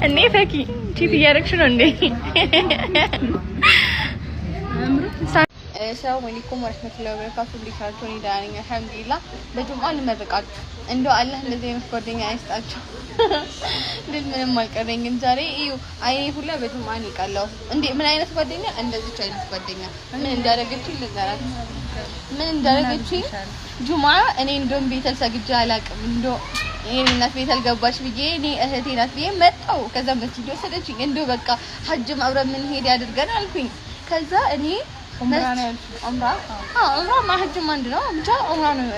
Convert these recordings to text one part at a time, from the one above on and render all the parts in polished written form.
እኔ ፈኪ ቺት እያደረግሽ ነው እንዴ? ሰላም አለይኩም ወራህመቱላሂ ወበረካቱሁ። ሊካርቶኒ ዳኒ አልሐምዱሊላህ። በጁምዓ እንመርቃችሁ። እንደው አላህ እንደዚህ አይነት ጓደኛ አይስጣችሁ። ልል ምንም አልቀረኝም ዛሬ። እዩ አይኔ ሁላ በጁምዓ ነው የቀላው። እንዴ ምን አይነት ጓደኛ? እንደዚህ አይነት ጓደኛ ምን እንዳደረገችኝ ልንገራት። ምን እንዳደረገችኝ ጁምዓ እኔ እንደውም ቤተል ሰግጄ አላውቅም። እንደው እኔ እናት ቤተል ገባች ብዬ እኔ እህቴ ናት ብዬ መጣሁ። ከዛ መስጂድ ወሰደችኝ። እንደው በቃ ሐጅም አብረን ምን ሄድ ያድርገን አልኩኝ። ከዛ እኔ ዑምራ ማህጅም አንድ ነው ብቻ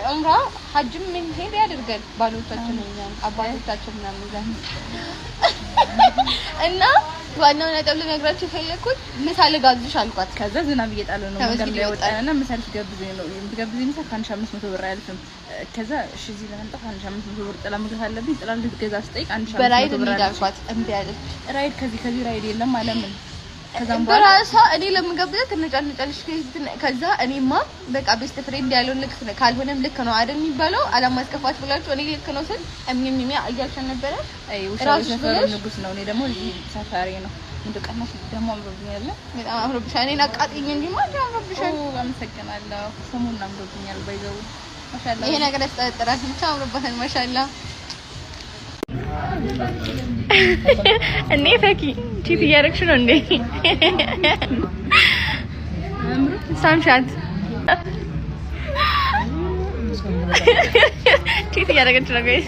ዑምራ ሐጅም ምን ሄድ ያድርገን ባሎቻችን እኛም አባቶቻችን ምናምን እዛ እና ዋናው ነጥብ ልነግራችሁ የፈለኩት ምሳ ልጋብዝሽ አልኳት። ከዛ ዝናብ እየጣለ ነው መንገድ ላይ ወጣና ምሳ ልትጋብዘኝ ነው የምትጋብዘኝ ምሳ ከ1500 ብር አያልፍም። ከዛ እሺ እዚህ ለመንጣፍ 1500 ብር ጥላ መግዛት አለብኝ። ጥላ ልትገዛ ስጠይቅ 1500 ብር አልኳት። እምቢ አለች። ራይድ ከዚህ ራይድ የለም አለምን። ከዛም በኋላ እኔ ለምገብለት እንጫልጫልሽ ከዛ እኔማ በቃ ቤስት ፍሬንድ ያለው ልክ ካልሆነም ልክ ነው አይደል የሚባለው አላማስከፋት ብላችሁ እኔ ልክ ነው ስል እምኝም ያያልሽ ነበር። አይ ወሻው ሰፈር ንጉስ ነው። እኔ ደግሞ እዚህ ሰፋሪ ነው እንደ ቀናሽ ደግሞ አምሮብኛል። በጣም አምሮብሻል። እኔን አቃጥኝ እንጂ ማለት አምሮብሻል። አመሰግናለሁ። ሰሞኑን አምሮብኛል። ባይዘው ማሻአላ ይሄ ነገር ያስጠራሽ ብቻ አምሮብሃል። ማሻአላ እኔ ፈኪ ቺት እያደረግሽ ነው እንዴ? ሳምሻት ቺት እያደረገች ነው ጋይስ።